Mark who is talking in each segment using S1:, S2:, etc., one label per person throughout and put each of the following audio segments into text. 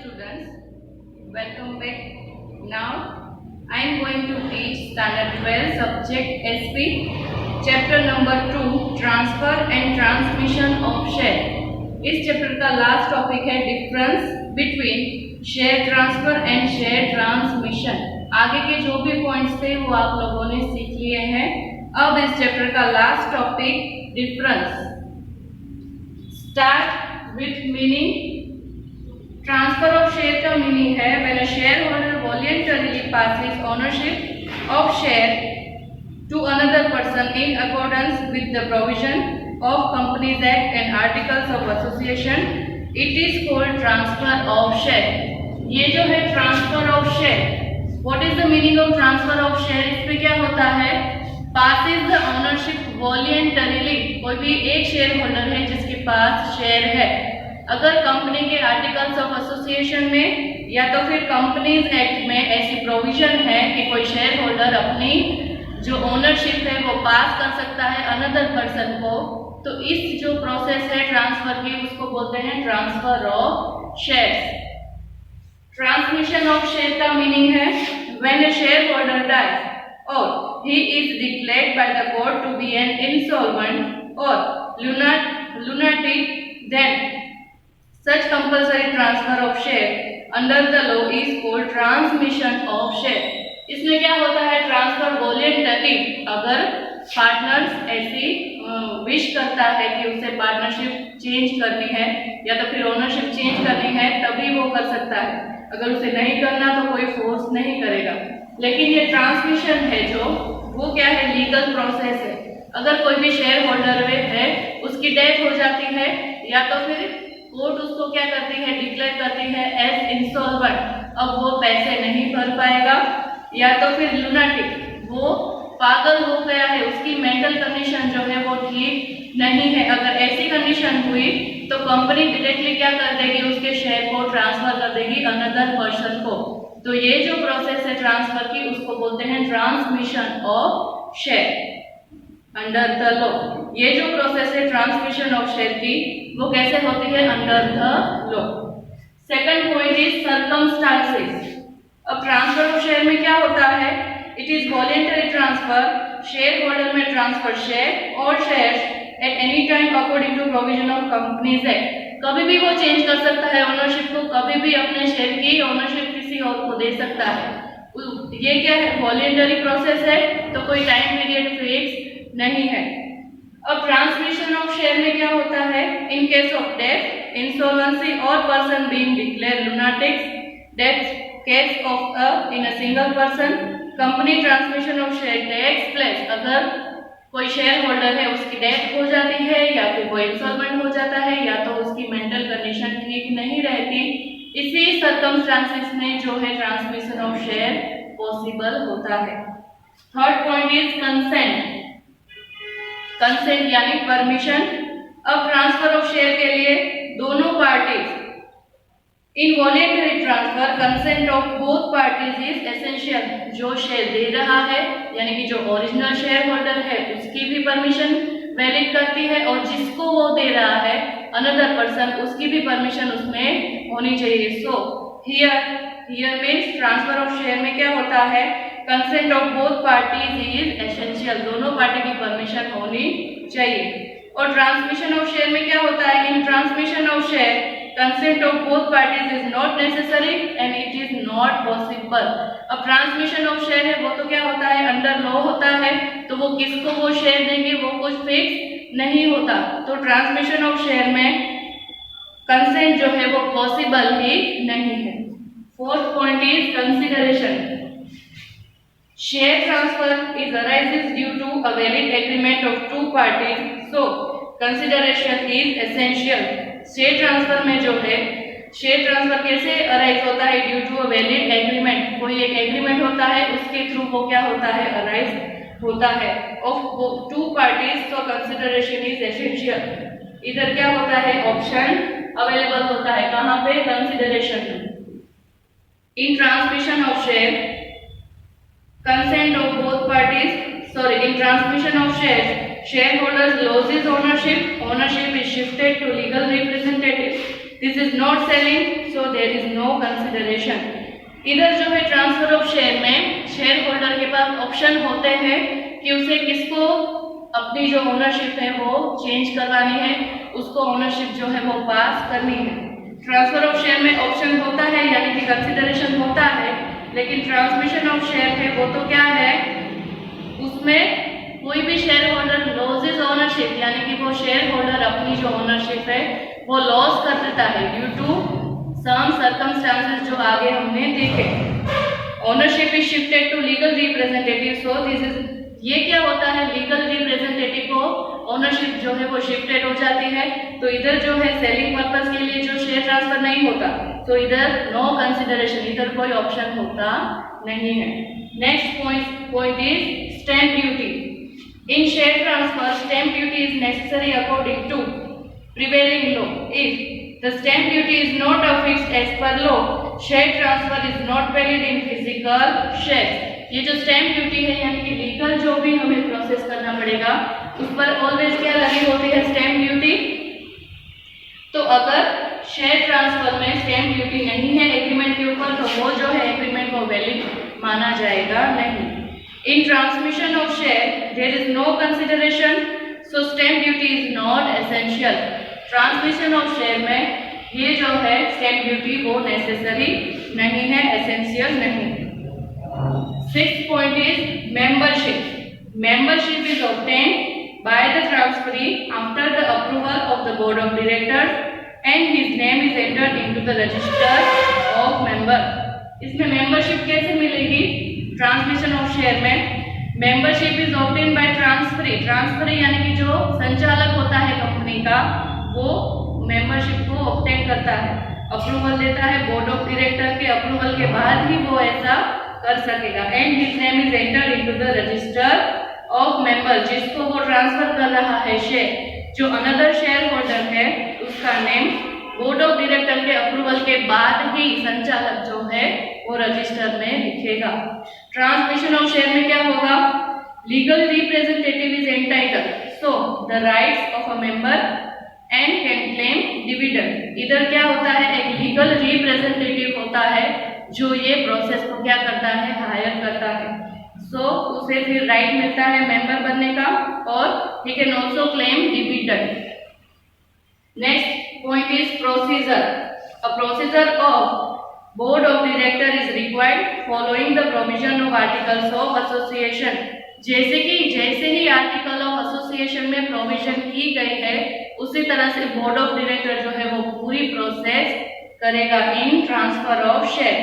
S1: students, welcome back. Now I am going to teach standard 12 subject SP chapter number 2 transfer and transmission of share. इस chapter का last topic है difference between share transfer and share transmission. आगे के जो भी points थे वो आप लोगों ने सीख लिए हैं। अब इस चैप्टर का last topic difference. Start with meaning. Transfer of share का मीनिंग है when a share holder voluntarily passes ownership of share to another person in accordance with the provision of Companies Act and Articles of Association, it is called transfer of share. ये जो है transfer of share, what is the meaning of transfer of share? इसमें क्या होता है? passes the ownership voluntarily। कोई भी एक शेयर होल्डर है जिसके पास शेयर है, अगर कंपनी के आर्टिकल्स ऑफ एसोसिएशन में या तो फिर कंपनीज एक्ट में ऐसी प्रोविजन है कि कोई शेयर होल्डर अपनी जो ओनरशिप है वो पास कर सकता है अनदर पर्सन को, तो इस जो प्रोसेस है ट्रांसफर की उसको बोलते हैं transfer of shares. Transmission of share का मीनिंग है when a share holder dies और he is declared by the court to be an insolvent or lunatic, then such compulsory transfer of share under the law is called transmission of share। इसमें क्या होता है? Transfer voluntary, अगर partners ऐसी wish करता है कि उसे पार्टनरशिप चेंज करनी है या तो फिर ओनरशिप चेंज करनी है तभी वो कर सकता है, अगर उसे नहीं करना तो कोई फोर्स नहीं करेगा। लेकिन ये ट्रांसमिशन है जो वो क्या है? लीगल प्रोसेस है। अगर कोई भी शेयर होल्डर है उसकी डेथ हो जाती है या तो फिर कोर्ट उसको क्या करती है? डिक्लेयर करती है एज इंसॉल्वेंट, अब वो पैसे नहीं भर पाएगा, या तो फिर लुनाटिक, वो पागल हो गया है, उसकी मेंटल कंडीशन जो है वो ठीक नहीं है। अगर ऐसी कंडीशन हुई तो कंपनी डायरेक्टली क्या कर देगी? उसके शेयर को ट्रांसफर कर देगी अनदर पर्सन को। तो ये जो प्रोसेस है ट्रांसफर की उसको बोलते हैं transmission of share under the law. ये जो प्रोसेस है ट्रांसमिशन ऑफ शेयर की वो कैसे होती है? Under the law. Second point is circumstances. अब ट्रांसफर ऑफ शेयर में क्या होता है? It is voluntary transfer, share holder में ट्रांसफर शेयर और shares at any time according to provision of companies act. कभी भी वो चेंज कर सकता है ओनरशिप को, कभी भी अपने शेयर की ओनरशिप किसी और को दे सकता है। ये क्या है? वॉलंटरी प्रोसेस है, तो कोई टाइम पीरियड फिक्स नहीं है। अब ट्रांसमिशन ऑफ शेयर में क्या होता है? In case of death, insolvency और person being declared lunatics, death case of in a single person, company transmission of share takes place. अगर कोई शेयर होल्डर है उसकी डेथ हो जाती है या फिर वो इंसॉल्वेंट हो जाता है या तो उसकी मेंटल कंडीशन ठीक नहीं रहती, इसी सर्कमस्टांसेस में जो है ट्रांसमिशन ऑफ शेयर पॉसिबल होता है। Third point is consent. Consent यानी परमिशन। अब ट्रांसफर ऑफ शेयर के लिए दोनों parties in voluntary transfer consent of both parties is essential. जो शेयर दे रहा है यानी कि जो ओरिजिनल शेयर होल्डर है उसकी भी परमिशन वैलिड करती है और जिसको वो दे रहा है अनदर पर्सन उसकी भी परमिशन उसमें होनी चाहिए। So here means transfer of share में क्या होता है? Consent of both parties is essential, दोनों पार्टी की परमिशन होनी चाहिए। और ट्रांसमिशन ऑफ शेयर में क्या होता है? In transmission of share consent of both parties is not necessary and it is not possible। अब ट्रांसमिशन ऑफ शेयर है वो तो क्या होता है? अंडर लॉ होता है, तो वो किसको वो शेयर देंगे वो कुछ फिक्स नहीं होता। तो ट्रांसमिशन ऑफ शेयर में कंसेंट जो है वो पॉसिबल ही नहीं है। Fourth point is consideration. Share transfer is arises due to a valid agreement of two parties, so consideration is essential. Share transfer में जो है शेयर ट्रांसफर कैसे अराइज होता है? Due to a valid agreement, कोई एक एग्रीमेंट होता है उसके थ्रू वो क्या होता है? अराइज होता है ऑफ टू पार्टीज, तो कंसिडरेशन इज एसेंशियल। इधर क्या होता है? ऑप्शन अवेलेबल होता है, कहाँ पे? Consideration. In transmission of share consent of both parties, sorry, in transmission of share shareholders loses ownership is shifted to legal representative this is not selling, so there is no consideration. इधर जो है transfer of share में shareholder के पास option होते हैं कि उसे किसको अपनी जो ओनरशिप है वो चेंज करवानी है, उसको ओनरशिप जो है वो पास करनी है। ट्रांसफर ऑफ शेयर में ऑप्शन होता है यानी कि कंसिडरेशन होता है, लेकिन ट्रांसमिशन ऑफ शेयर है वो तो क्या है, उसमें कोई भी शेयर होल्डर लॉसेस ओनरशिप यानी कि वो शेयर होल्डर अपनी जो ओनरशिप है वो लॉस कर देता है ड्यू टू सम सर्कमस्टांसेस जो आगे हमने देखे। Ownership is shifted to legal representative, so this is, ये क्या होता है, लीगल रिप्रेजेंटेटिव को ओनरशिप जो है वो शिफ्टेड हो जाती है। तो इधर जो है सेलिंग पर्पस के लिए जो शेयर ट्रांसफर नहीं होता, तो इधर नो कंसिडरेशन, इधर कोई ऑप्शन होता नहीं है। Next point is stamp duty. In share transfer stamp duty is necessary according to prevailing law. If the stamp duty is not affixed as per law, share transfer is not valid in physical shares. ये जो stamp duty है यानी कि legal जो भी हमें process करना पड़ेगा उस पर ऑलवेज क्या लगी होती है, स्टैंप ड्यूटी। तो अगर शेयर ट्रांसफर में स्टैंप ड्यूटी नहीं है एग्रीमेंट के ऊपर, तो वो जो है एग्रीमेंट को वैलिड माना जाएगा नहीं। In transmission of share there is no consideration, so stamp duty is not essential. Transmission of share में ये जो है स्टैंप ड्यूटी वो नेसेसरी नहीं है, एसेंशियल नहीं। Sixth point is membership. Membership is obtained by the transferee after the approval of the board of directors and his name is entered into the register of member. इसमें membership कैसे मिलेगी, transmission of share में membership is obtained by transferee. Transferee यानी कि जो संचालक होता है कंपनी का, वो मेंबरशिप को ऑब्टेन करता है, अप्रूवल देता है बोर्ड ऑफ डायरेक्टर के अप्रूवल के बाद ही वो ऐसा कर सकेगा। And his name is entered into the register of member, जिसको वो ट्रांसफर कर रहा है शेयर, जो अनदर शेयर होल्डर है उसका नेम बोर्ड ऑफ डायरेक्टर के अप्रूवल के बाद ही संचालक जो है वो रजिस्टर में लिखेगा। ट्रांसमिशन ऑफ शेयर में क्या होगा, legal representative is entitled, so the rights of a member and can claim dividend. इधर क्या होता है, एक लीगल रिप्रेजेंटेटिव होता है जो ये प्रोसेस को क्या करता है, हायर करता है। सो उसे फिर राइट मिलता है मेंबर बनने का और he can also claim dividend. Next point is procedure. A procedure of board of director is required following the provision of articles of association. जैसे ही आर्टिकल ऑफ एसोसिएशन में प्रोविजन की गई है उसी तरह से बोर्ड ऑफ डायरेक्टर जो है वो पूरी प्रोसेस करेगा in transfer of share.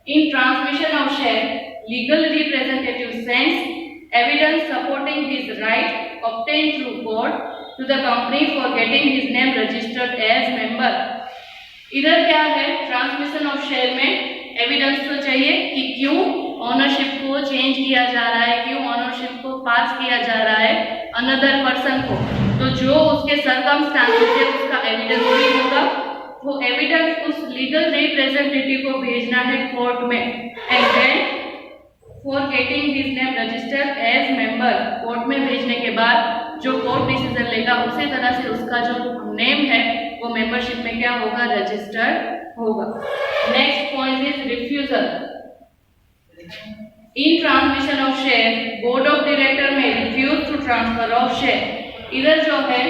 S1: In transmission of share legal representative sends evidence supporting his right obtain through court to the company for getting his name registered as member. इधर क्या है, transmission of share में evidence तो चाहिए कि क्यों ownership को change किया जा रहा है, क्यों ओनरशिप को पास किया जा रहा है अनदर पर्सन को। तो जो उसके सर्कमस्टांसेस है उसका एविडेंस भी होगा, वो एविडेंस उस लीगल रिप्रेजेंटेटिव को भेजना है कोर्ट में। And then for getting his name registered as member, court में भेजने के बाद जो कोर्ट डिसीजन लेगा उसी तरह से उसका जो नेम है वो मेंबरशिप में क्या होगा, रजिस्टर्ड होगा। Next point is refusal. In transmission of share board of director में refuse to transfer of share. इधर जो है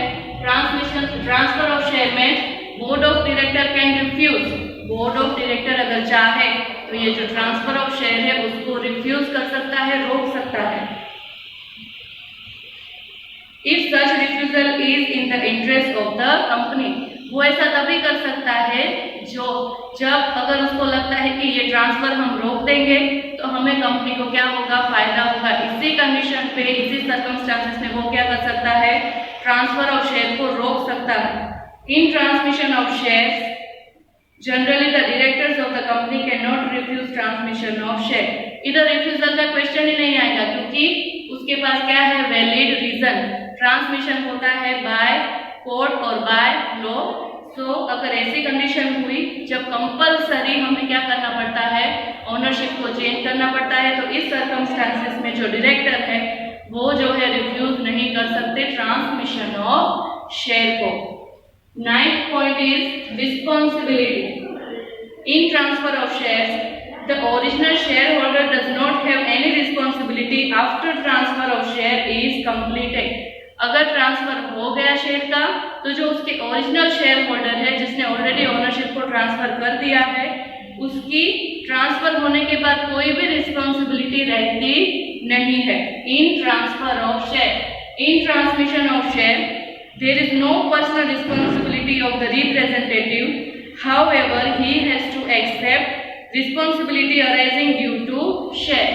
S1: ट्रांसफर ऑफ शेयर में board of director can refuse. Board of director अगर चाहे तो ये जो ट्रांसफर ऑफ शेयर है उसको रिफ्यूज कर सकता है, रोक सकता है। If such refusal is in the interest of the company, वो ऐसा तभी कर सकता है जब अगर उसको लगता है कि ये ट्रांसफर हम रोक देंगे तो हमें कंपनी को क्या होगा, फायदा होगा। इसी कंडीशन पे, इसी सर्कमस्टांसेस में वो क्या कर सकता है, ट्रांसफर ऑफ शेयर को रोक सकता है। In transmission of shares generally the directors of the company can not refuse transmission of share. इधर रिफ्यूजल का क्वेश्चन ही नहीं आएगा क्योंकि उसके पास क्या है, वैलिड रीजन। ट्रांसमिशन होता है बाय कोर्ट और बाय लॉ। सो अगर ऐसी कंडीशन हुई जब कंपलसरी हमें क्या करना पड़ता है, ओनरशिप को चेंज करना पड़ता है, तो इस सर्कमस्टांसेस में जो डायरेक्टर है वो जो है रिफ्यूज नहीं कर सकते ट्रांसमिशन ऑफ शेयर को। Ninth point is responsibility. In transfer of shares, the original shareholder does not have any responsibility after transfer of share is completed. अगर ट्रांसफर हो गया शेयर का तो जो उसके ओरिजिनल शेयर होल्डर है जिसने ऑलरेडी ओनरशिप को ट्रांसफर कर दिया है उसकी ट्रांसफर होने के बाद कोई भी रिस्पॉन्सिबिलिटी रहती नहीं है. In transfer of share, in transmission of share there is no personal responsibility of the representative. However, he has to accept responsibility arising due to share.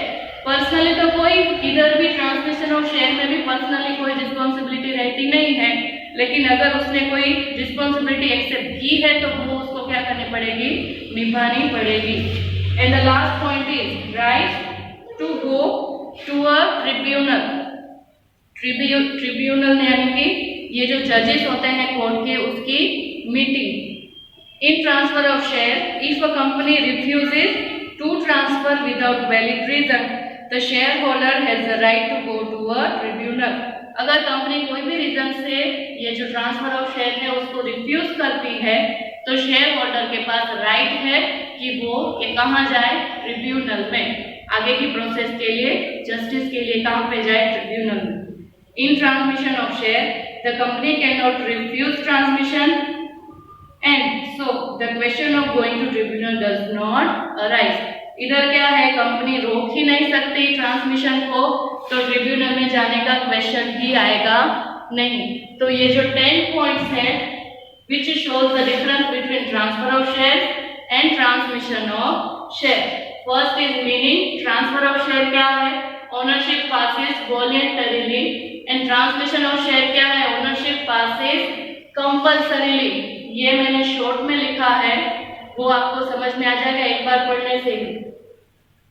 S1: Personally तो कोई इधर भी ट्रांसमिशन ऑफ शेयर में भी personally कोई responsibility रहती नहीं है, लेकिन अगर उसने कोई रिस्पॉन्सिबिलिटी एक्सेप्ट की है तो वो उसको क्या करनी पड़ेगी, निभानी पड़ेगी. And the last point is right to go to a tribunal. Tribunal यानी कि ये जो जजेस होते हैं कोर्ट के उसकी meeting. In transfer of share, if a company refuses to transfer without valid reason, the share holder has the right to go to a tribunal. अगर कंपनी कोई भी रीजन से ये जो ट्रांसफर ऑफ शेयर है उसको रिफ्यूज करती है तो शेयर होल्डर के पास राइट है कि वो कहाँ जाए, ट्रिब्यूनल में. आगे की प्रोसेस के लिए, जस्टिस के लिए कहाँ पे जाए, ट्रिब्यूनल में. In transmission of share, the company cannot refuse transmission, and so the question of going to tribunal does not arise. इधर क्या है, कंपनी रोक ही नहीं सकती ट्रांसमिशन को, तो ट्रिब्यूनल में जाने का क्वेश्चन ही आएगा नहीं. तो ये जो 10 पॉइंट्स हैं which shows the difference between transfer of shares and transmission of share. First is meaning. transfer of share क्या है, ownership passes voluntarily, and transmission of share क्या है, ओनरशिप पासेस कंपल्सरीली. ये मैंने शॉर्ट में लिखा है, वो आपको समझ में आ जाएगा एक बार पढ़ने से ही.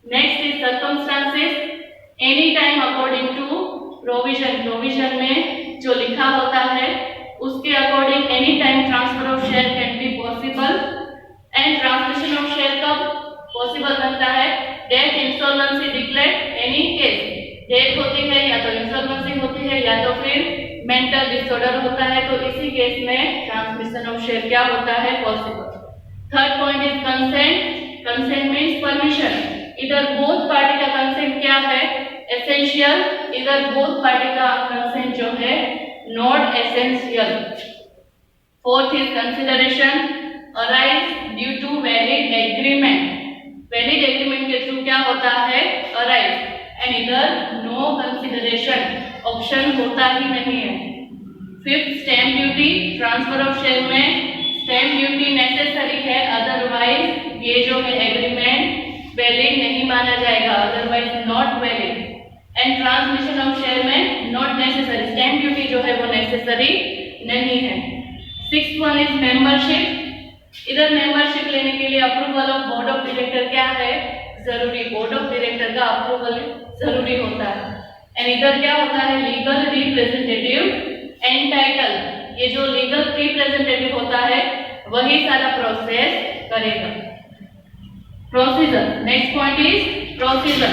S1: Next is circumstances. Any time according to provision. Provision में जो लिखा होता है उसके according any time transfer of share can be possible. And transmission of share कब पॉसिबल बनता है, death insolvency declared any case. Death होती है या तो इंसॉल्वेंसी होती है या तो फिर मेंटल डिसऑर्डर होता है, तो इसी केस में ट्रांसमिशन ऑफ शेयर क्या होता है, possible. Third point is consent. Consent means permission. इधर बोथ पार्टी का कंसेंट क्या है, एसेंशियल. इधर बोथ पार्टी का कंसेंट जो है not essential. Fourth is consideration arise due to valid agreement. Valid agreement के थ्रू क्या होता है, अराइज. एंड इधर नो कंसिडरेशन, ऑप्शन होता ही नहीं है. Fifth stamp duty. Transfer of share में स्टैम्प ड्यूटी नेसेसरी है, अदरवाइज ये जो है एग्रीमेंट वैलिड नहीं माना जाएगा, otherwise not valid. And transmission of share में नॉट नेसेसरी, स्टैम्प ड्यूटी जो है वो नेसेसरी नहीं है. Sixth one is membership. इधर मेंबरशिप लेने के लिए approval of board of director क्या है, जरूरी. बोर्ड ऑफ डायरेक्टर का अप्रूवल जरूरी होता है. एंड इधर क्या होता है, लीगल रिप्रेजेंटेटिव एंटाइटल. ये जो लीगल रिप्रेजेंटेटिव होता है वही सारा प्रोसेस करेगा. Procedure. Next point is procedure.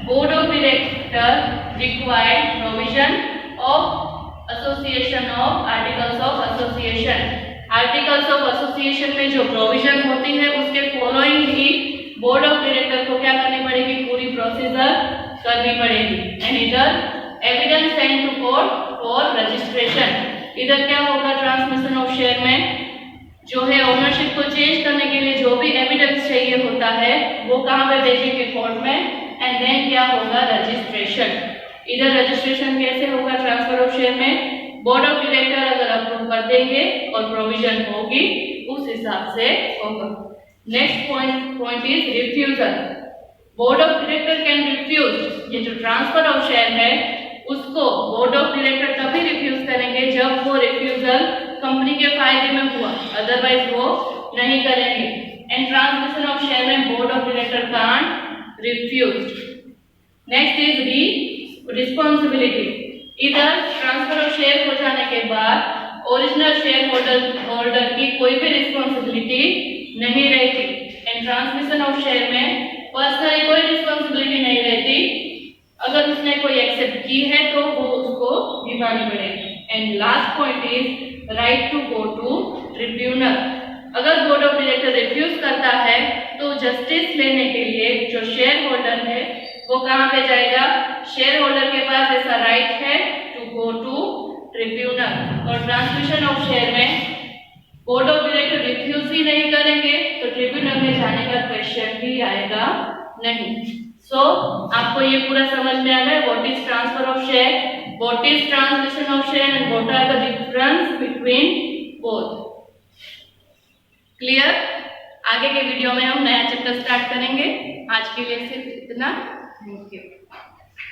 S1: Board of director required provision of association of articles of association. Articles of association में जो प्रोविजन होती है उसके following he board of director को क्या करनी पड़ेगी, पूरी प्रोसीजर करनी पड़ेगी. एंड इधर evidence send to court for registration. इधर क्या होगा, ट्रांसमिशन ऑफ शेयर में जो है ओनरशिप को चेंज करने के लिए जो भी एविडेंस चाहिए होता है वो कहाँ पे भेजेंगे, कोर्ट में. एंड देन क्या होगा, रजिस्ट्रेशन. इधर रजिस्ट्रेशन कैसे होगा ट्रांसफर ऑफ शेयर में, बोर्ड ऑफ डायरेक्टर अगर अप्रूव कर देंगे और प्रोविजन होगी उस हिसाब से होगा. Next point is refusal. Board of director can refuse. ये जो ट्रांसफर ऑफ शेयर है उसको बोर्ड ऑफ डायरेक्टर तभी रिफ्यूज करेंगे जब वो रिफ्यूजल कंपनी के फायदे में हुआ, अदरवाइज वो नहीं करेंगे. एंड ट्रांसमिशन ऑफ शेयर में board of director can't refuse. Next is responsibility. इधर ट्रांसफर ऑफ शेयर हो जाने के बाद ओरिजिनल शेयर होल्डर की कोई भी रिस्पॉन्सिबिलिटी नहीं रहती. एंड ट्रांसमिशन ऑफ शेयर में पर्सनली कोई रिस्पॉन्सिबिलिटी नहीं रहती. अगर उसने कोई एक्सेप्ट की है तो वो उसको निभानी पड़ेगी. And last point is right to go to tribunal. अगर बोर्ड ऑफ डायरेक्टर रिफ्यूज करता है तो जस्टिस लेने के लिए जो शेयर होल्डर है वो कहाँ पे जाएगा? शेयर होल्डर के पास ऐसा राइट है टू गो टू ट्रिब्यूनल। और ट्रांसमिशन ऑफ शेयर में बोर्ड ऑफ डायरेक्टर रिफ्यूज ही नहीं करेंगे तो ट्रिब्यूनल में जाने का क्वेश्चन भी आएगा नहीं। आपको ये पूरा समझ में आ गया what is transfer of share, what is transmission of share and what are the difference between both. Clear? आगे के वीडियो में हम नया चैप्टर स्टार्ट करेंगे। आज के लिए सिर्फ इतना। Thank you.